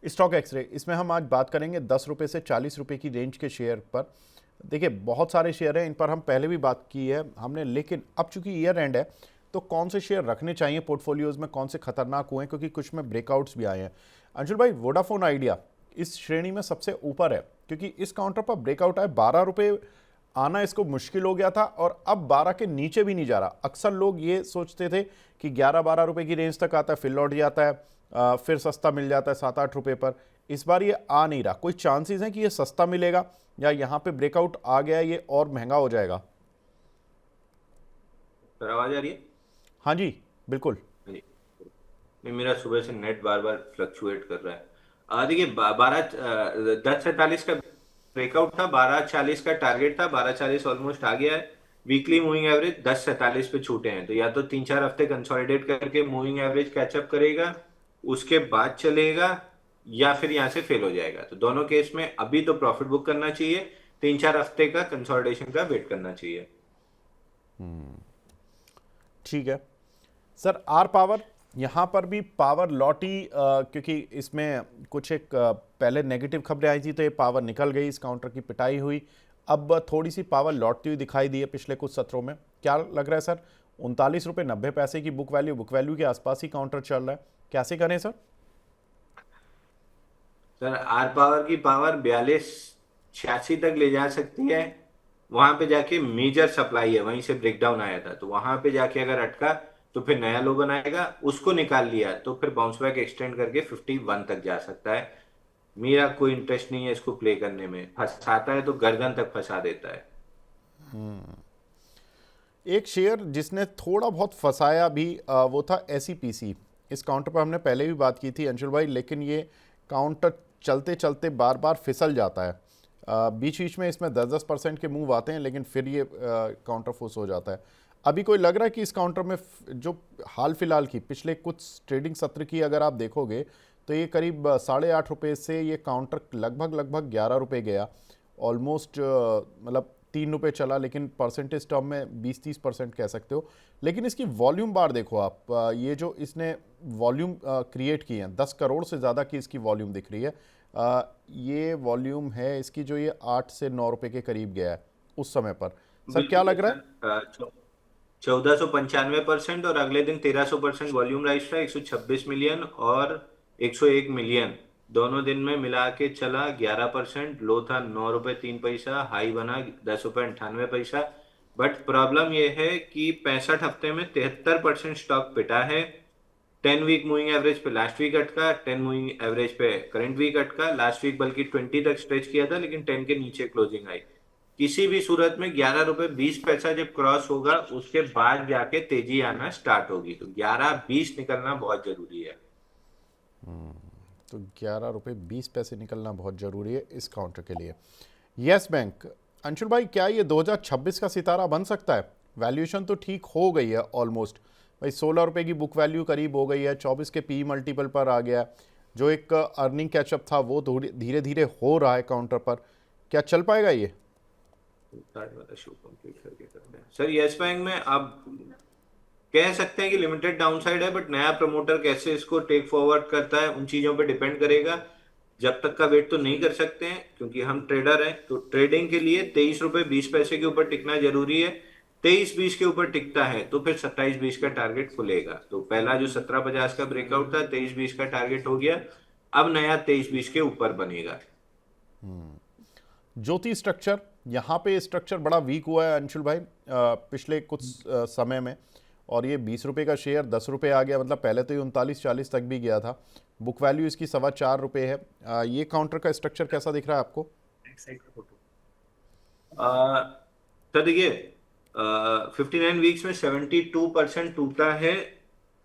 Stock x ray, इसमें हम आज बात करेंगे 10 रुपये से 40 रुपये की रेंज के शेयर पर। देखिए बहुत सारे शेयर हैं, इन पर हम पहले भी बात की है हमने, लेकिन अब चूंकि ईयर एंड है तो कौन से शेयर रखने चाहिए पोर्टफोलियोज में, कौन से खतरनाक हुए हैं, क्योंकि कुछ में ब्रेकआउट्स भी आए हैं। अंशुल भाई, वोडाफोन आइडिया इस श्रेणी में सबसे ऊपर है, क्योंकि इस काउंटर पर ब्रेकआउट आए, 12 रुपये आना इसको मुश्किल हो गया था और अब 12 के नीचे भी नहीं जा रहा। अक्सर लोग ये सोचते थे कि 11-12 रुपये की रेंज तक आता है, फिर लौट जाता है, फिर सस्ता मिल जाता है 7-8 रुपये पर। इस बार ये आ नहीं रहा। कोई चांसेस हैं कि ये सस्ता मिलेगा या यहाँ पे ब्रेकआउट आ गया ये और महंगा हो जाएगा? सर आवाज आ रही है? हाँ जी, बिल्कुल। हाँ जी। नहीं, मेरा सुबह से नेट बार बार फ्लक्चुएट कर रहा है। देखिए, 10:47 का ब्रेकआउट था, 12:40 का टारगेट था, 12:40 ऑलमोस्ट आ गया है। वीकली मूविंग एवरेज 10:47 पे छूटे हैं, तो या तो 3-4 हफ्ते कंसोलिडेट करके मूविंग एवरेज कैचअप करेगा, उसके बाद चलेगा, या फिर यहाँ से फेल हो जाएगा। तो दोनों केस में अभी तो प्रॉफिट बुक करना चाहिए, 3-4 हफ्ते का कंसोलिडेशन का वेट करना चाहिए। ठीक है सर। आर पावर, यहाँ पर भी पावर लौटी, क्योंकि इसमें कुछ एक पहले नेगेटिव खबरें आई थी तो ये पावर निकल गई, इस काउंटर की पिटाई हुई, अब थोड़ी सी पावर लौटती हुई दिखाई दी है पिछले कुछ सत्रों में। क्या लग रहा है सर? 39 रुपये 90 पैसे की बुक वैल्यू के आसपास ही काउंटर चल रहा है, कैसे करें सर? सर आर पावर की पावर 42-86 तक ले जा सकती है। वहां पे जाके मेजर सप्लाई है, वहीं से ब्रेकडाउन आया था, तो वहां पे जाके अगर अटका तो फिर नया लो बनाएगा। उसको निकाल लिया तो फिर बाउंस बैक एक्सटेंड करके 51 तक जा सकता है। मेरा कोई इंटरेस्ट नहीं है इसको प्ले करने में, फंसाता है तो गर्दन तक फंसा देता है। एक शेयर जिसने थोड़ा बहुत फंसाया भी, वो था एसईपीसी। इस काउंटर पर हमने पहले भी बात की थी अंशुल भाई, लेकिन ये काउंटर चलते चलते बार बार फिसल जाता है। बीच बीच में इसमें 10-10% के मूव आते हैं, लेकिन फिर ये काउंटर फुस हो जाता है। अभी कोई लग रहा है कि इस काउंटर में जो हाल फिलहाल की पिछले कुछ ट्रेडिंग सत्र की अगर आप देखोगे तो ये करीब 8.5 रुपये से ये काउंटर लगभग लगभग 11 रुपये गया। ऑलमोस्ट मतलब 3 रुपये चला, लेकिन परसेंटेज टर्म में 20-30% कह सकते हो। लेकिन इसकी वॉल्यूम बार देखो आप, ये जो इसने वॉल्यूम क्रिएट की है, 10 करोड़ से ज़्यादा की इसकी वॉल्यूम दिख रही है। ये वॉल्यूम है इसकी जो ये 8 से 9 रुपये के करीब गया है उस समय पर। सर क्या बिल्कुल लग रहा है? सर, 1495% और अगले दिन 1300% वॉल्यूम राइज था, 126 मिलियन और 101 मिलियन दोनों दिन में मिला के चला 11%। लो था 9 रुपए 3 पैसा, हाई बना 10 रुपए 98 पैसा। बट प्रॉब्लम यह है कि 65 हफ्ते में 73% स्टॉक पिटा है। 10 वीक मूविंग एवरेज पे लास्ट वीक अटका, 10 मूविंग एवरेज पे करंट वीक अटका, लास्ट वीक बल्कि 20 तक स्ट्रेच किया था, लेकिन 10 के नीचे क्लोजिंग आई। किसी भी सूरत में 11 रुपए 20 पैसा जब क्रॉस होगा उसके बाद जाके तेजी आना स्टार्ट होगी, तो 11-20 निकलना बहुत जरूरी है। तो 11 रुपये 20 पैसे निकलना बहुत ज़रूरी है इस काउंटर के लिए। यस बैंक, अंशुल भाई क्या ये 2026 का सितारा बन सकता है? वैल्यूएशन तो ठीक हो गई है ऑलमोस्ट भाई, 16 रुपये की बुक वैल्यू करीब हो गई है, 24 के पी मल्टीपल पर आ गया है। जो एक अर्निंग कैचअप था वो धीरे धीरे हो रहा है काउंटर पर। क्या चल पाएगा ये? स्टार्ट वाला शो कंप्लीट करके करते हैं सर। यस बैंक में आप कह सकते हैं कि लिमिटेड डाउनसाइड है, बट नया प्रमोटर कैसे इसको टेक फॉरवर्ड करता है उन चीजों पे डिपेंड करेगा। जब तक का वेट तो नहीं कर सकते हैं, क्योंकि हम ट्रेडर हैं, तो ट्रेडिंग के लिए 23 रुपए 20 पैसे के ऊपर टिकना जरूरी है। 23-20 के ऊपर टिकता है तो फिर 27-20 का टारगेट खुलेगा। तो पहला जो 1750 का ब्रेकआउट था, 23-20 का टारगेट हो गया। अब नया 23-20 के ऊपर बनेगा। ज्योति स्ट्रक्चर, यहाँ पे स्ट्रक्चर बड़ा वीक हुआ है अंशुल भाई पिछले कुछ समय में, और ये 20 रुपये का शेयर 10 रुपये आ गया, मतलब पहले तो ये 39-40 तक भी गया था। बुक वैल्यू इसकी 4.25 रुपये है। ये काउंटर का स्ट्रक्चर कैसा दिख रहा है आपको? आ, तो देखिए, 59 वीक्स में 72% टूटा है,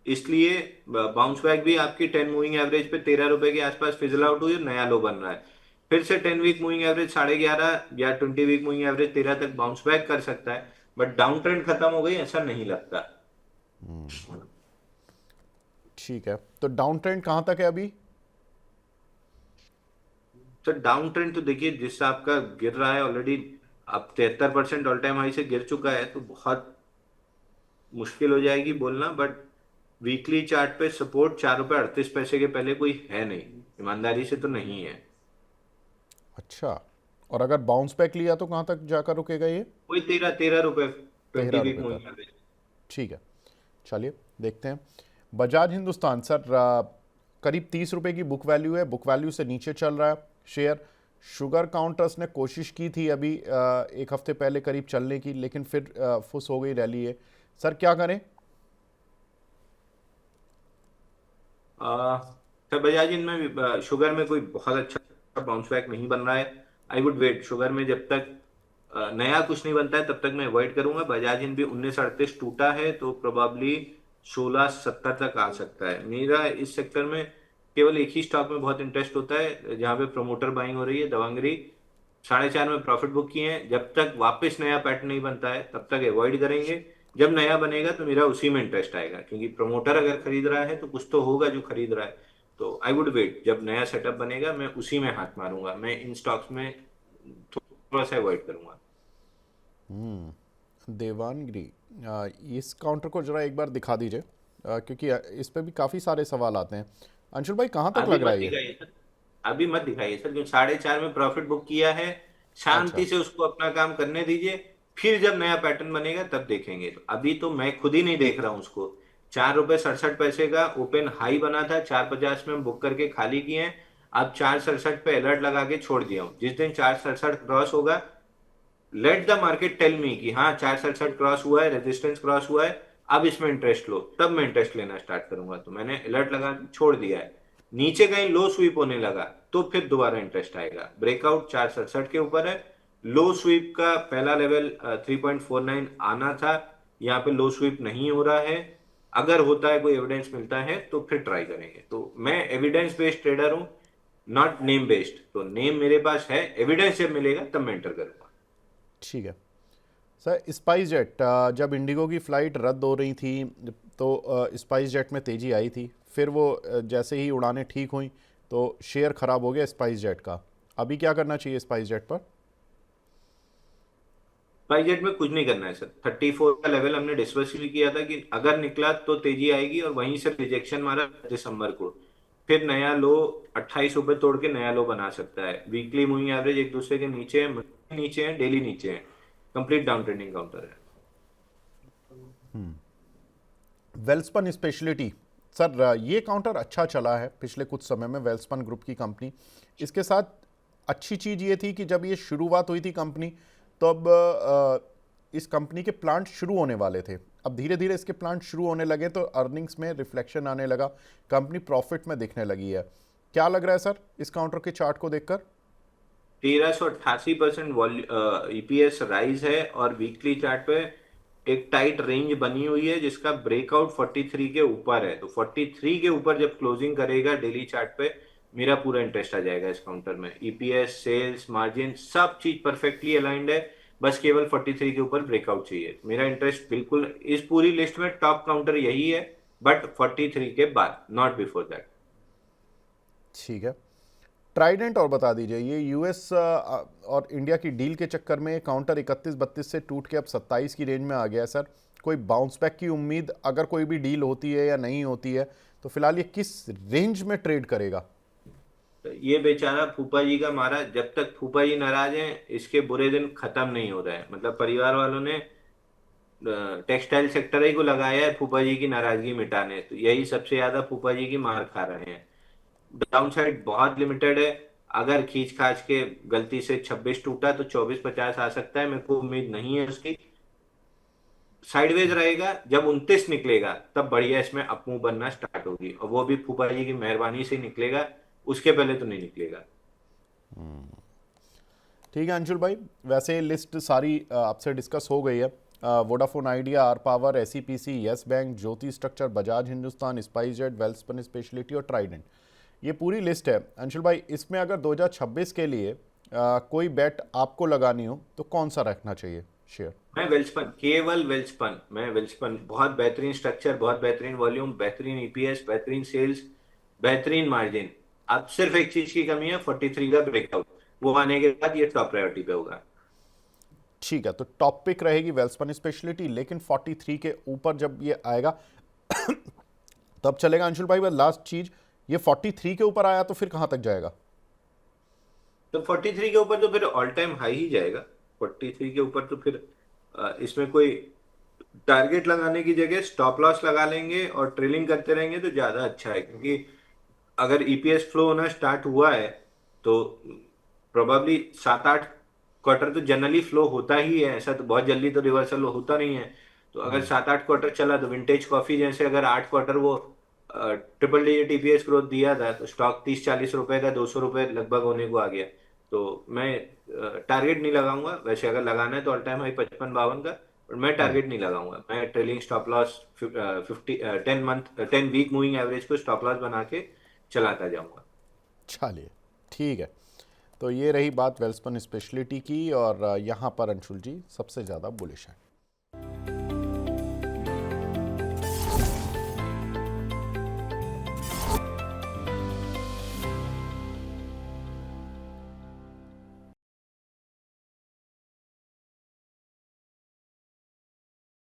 इसलिए बाउंस बैक भी आपकी 10 मूविंग एवरेज पे 13 रुपए के आसपास फिजल आउट हुई और नया लो बन रहा है। फिर से 10 वीक मूविंग एवरेज 11.5 या 20 वीक मूविंग एवरेज 13 तक बाउंस बैक कर सकता है, बट डाउन ट्रेंड खत्म हो गई ऐसा नहीं लगता। ठीक है, तो डाउन ट्रेंड कहाँ तक है अभी? तो डाउन ट्रेंड तो देखिए, जिस आपका गिर रहा है ऑलरेडी, अब 73% ऑल टाइम हाई से गिर चुका है, तो बहुत मुश्किल हो जाएगी बोलना, बट वीकली चार्ट पे सपोर्ट 4 रुपये 38 पैसे के पहले कोई है नहीं, ईमानदारी से तो नहीं है। अच्छा, और अगर बाउंस बैक लिया तो कहाँ तक जाकर रुकेगा ये? कोई 13 रुपये 13 रुपये वीक पर। Moving average. ठीक है, चलिए देखते हैं। बजाज हिंदुस्तान सर, करीब 30 रुपए की बुक वैल्यू है, बुक वैल्यू से नीचे चल रहा है शेयर। शुगर काउंटर्स ने कोशिश की थी अभी एक हफ्ते पहले करीब चलने की, लेकिन फिर फुस हो गई रैली है। सर क्या करें? सर बजाज इनमें शुगर में कोई बहुत अच्छा बाउंस बैक नहीं बन रहा है। आई वुड वेट शुगर में, जब तक नया कुछ नहीं बनता है तब तक मैं अवॉइड करूंगा। बजाज इन भी 1938 टूटा है तो प्रोबेबली 1670 तक आ सकता है। मेरा इस सेक्टर में केवल एक ही स्टॉक में बहुत इंटरेस्ट होता है जहां पे प्रमोटर बाइंग हो रही है, दवांगरी। 4.5 में प्रॉफिट बुक किए हैं, जब तक वापस नया पैटर्न नहीं बनता है तब तक अवॉइड करेंगे। जब नया बनेगा तो मेरा उसी में इंटरेस्ट आएगा, क्योंकि प्रमोटर अगर खरीद रहा है तो कुछ तो होगा जो खरीद रहा है। तो आई वुड वेट, जब नया सेटअप बनेगा मैं उसी में हाथ मारूंगा। मैं इन स्टॉक्स में थोड़ा सा अवॉइड करूंगा। देवानगिरी, इस काउंटर को जरा एक बार दिखा दीजिए, क्योंकि इस पे भी काफ़ी सारे सवाल आते हैं। अंशुल भाई कहाँ तक अभी लग रहा मत है ये? दिखाइए सर, अभी मत दिखाइए सर, क्योंकि 4.5 में प्रॉफिट बुक किया है। शांति अच्छा। से उसको अपना काम करने दीजिए, फिर जब नया पैटर्न बनेगा तब देखेंगे। तो अभी तो मैं खुद ही नहीं देख रहा हूं उसको। 4 रुपये 67 पैसे का ओपन हाई बना था, 4.50 में हम बुक करके खाली किए हैं। अब 4.67 पे अलर्ट लगा के छोड़ दिया हूँ। जिस दिन 4.67 क्रॉस होगा, let the market tell me कि हाँ 4.67 क्रॉस हुआ है, रेजिस्टेंस क्रॉस हुआ है, अब इसमें इंटरेस्ट लो, तब मैं इंटरेस्ट लेना स्टार्ट करूंगा। तो मैंने अलर्ट लगा के छोड़ दिया है। नीचे कहीं लो स्वीप होने लगा तो फिर दोबारा इंटरेस्ट आएगा। ब्रेकआउट 4.67 के ऊपर है। लो स्वीप का पहला लेवल 3.49 आना था, यहाँ पे लो स्वीप नहीं हो रहा है। अगर होता है, कोई एविडेंस मिलता है तो फिर ट्राई करेंगे। तो मैं एविडेंस बेस्ड ट्रेडर हूँ, नॉट नेम बेस्ड। तो नेम मेरे पास है, एविडेंस जब मिलेगा तब मैं एंटर करूंगा। ठीक है सर। स्पाइस जेट, जब इंडिगो की फ़्लाइट रद्द हो रही थी तो स्पाइस जेट में तेज़ी आई थी, फिर वो जैसे ही उड़ानें ठीक हुई तो शेयर ख़राब हो गया स्पाइस जेट का। अभी क्या करना चाहिए स्पाइस जेट पर? बजट में कुछ नहीं करना है सर। 34 का लेवल हमने डिस्कस भी किया था कि अगर निकला तो तेजी आएगी, और वहीं से रिजेक्शन मारा दिसंबर को, फिर नया लो 28 रुपये तोड़ के नया लो बना सकता है। वीकली मूविंग एवरेज एक दूसरे के नीचे है, नीचे है, डेली नीचे है। कंप्लीट डाउन ट्रेंडिंग काउंटर है। वेल्सपन स्पेशलिटी सर, ये काउंटर अच्छा चला है पिछले कुछ समय में, वेल्सपन ग्रुप की कंपनी। इसके साथ अच्छी चीज़ ये थी कि जब ये शुरुआत हुई थी कंपनी, तो अब इस कंपनी के प्लांट शुरू होने वाले थे। अब धीरे धीरे इसके प्लांट शुरू होने लगे तो अर्निंग्स में रिफ्लेक्शन आने लगा, कंपनी प्रॉफिट में दिखने लगी है। क्या लग रहा है सर इस काउंटर के चार्ट को देखकर? 1388% ईपीएस राइज है, और वीकली चार्ट पे एक टाइट रेंज बनी हुई है जिसका ब्रेकआउट 43 के ऊपर है। तो 43 के ऊपर जब क्लोजिंग करेगा डेली चार्ट पे, मेरा पूरा इंटरेस्ट आ जाएगा इस काउंटर में। ईपीएस, सेल्स, मार्जिन सब चीज परफेक्टली अलाइंड है, बस केवल 43 के ऊपर ब्रेकआउट चाहिए। मेरा इंटरेस्ट बिल्कुल इस पूरी लिस्ट में टॉप काउंटर यही है, बट 43 के बाद, नॉट बिफोर दैट। ठीक है। ट्राइडेंट और बता दीजिए, ये यूएस और इंडिया की डील के चक्कर में काउंटर 31-32 से टूट के अब 27 की रेंज में आ गया है सर। कोई बाउंस बैक की उम्मीद, अगर कोई भी डील होती है या नहीं होती है, तो फिलहाल ये किस रेंज में ट्रेड करेगा? ये बेचारा फूफा जी का मारा, जब तक फूफा जी नाराज हैं इसके बुरे दिन खत्म नहीं हो रहे हैं। मतलब परिवार वालों ने टेक्सटाइल सेक्टर ही को लगाया है फूफा जी की नाराजगी मिटाने, तो यही सबसे ज्यादा फूफा जी की मार खा रहे हैं। डाउन साइड बहुत लिमिटेड है। अगर खींच खाच के गलती से 26 टूटा तो 24-50 आ सकता है, मेरे को उम्मीद नहीं है उसकी। साइडवेज रहेगा, जब 29 निकलेगा तब बढ़िया इसमें अप मूव बनना स्टार्ट होगी, और वो भी फूफा जी की मेहरबानी से निकलेगा, उसके पहले तो नहीं निकलेगा। ठीक है अंशुल भाई, वैसे लिस्ट सारी आपसे डिस्कस हो गई है। Vodafone Idea, R Power, SEPC, Yes Bank, Jyoti structure, Bajaj Hindustan, SpiceJet, Welspun speciality और ट्राइडेंट, ये पूरी लिस्ट है। अंशुल भाई, इसमें अगर 2026 के लिए कोई बेट आपको लगानी हो तो कौन सा रखना चाहिए शेयर? मैं वेल्सपन, केवल वेल्सपन, मैं वेल्सपन, बहुत बेहतरीन स्ट्रक्चर, बहुत बेहतरीन वॉल्यूम, बेहतरीन ईपीएस, बेहतरीन सेल्स, बेहतरीन मार्जिन। अब सिर्फ एक चीज की कमी है, 43 का ब्रेकआउट, वो आने के बाद ये टॉप प्रायोरिटी पे होगा। ठीक है, तो टॉप पिक रहेगी वेल्सपन स्पेशलिटी, लेकिन 43 के ऊपर जब ये आएगा तब चलेगा अंशुल भाई। बस लास्ट चीज, ये 43 के ऊपर आया तो फिर कहां तक जाएगा? तो 43 के ऊपर तो फिर ऑल टाइम हाई ही जाएगा। 43 के ऊपर तो फिर इसमें कोई टारगेट लगाने की जगह स्टॉप लॉस लगा लेंगे और ट्रेलिंग करते रहेंगे तो ज्यादा अच्छा है, क्योंकि अगर ईपीएस फ्लो होना स्टार्ट हुआ है तो प्रोबेबली 7-8 क्वार्टर तो जनरली फ्लो होता ही है, ऐसा तो बहुत जल्दी तो रिवर्सल होता नहीं है। तो अगर 7-8 क्वार्टर चला तो विंटेज कॉफी जैसे अगर 8 क्वार्टर वो ट्रिपल डिजिट ईपीएस ग्रोथ दिया था तो स्टॉक 30-40 रुपए का 200 रुपए लगभग होने को आ गया। तो मैं टारगेट नहीं लगाऊंगा, वैसे अगर लगाना है तो ऑल टाइम हाई 55-52 का, पर मैं टारगेट नहीं लगाऊंगा। मैं trailing stop loss 10 week moving average को स्टॉप लॉस बना के चलाता जाऊंगा। चलिए, ठीक है। तो ये रही बात वेल्सपन स्पेशलिटी की, और यहाँ पर अंशुल जी सबसे ज़्यादा बुलिश हैं।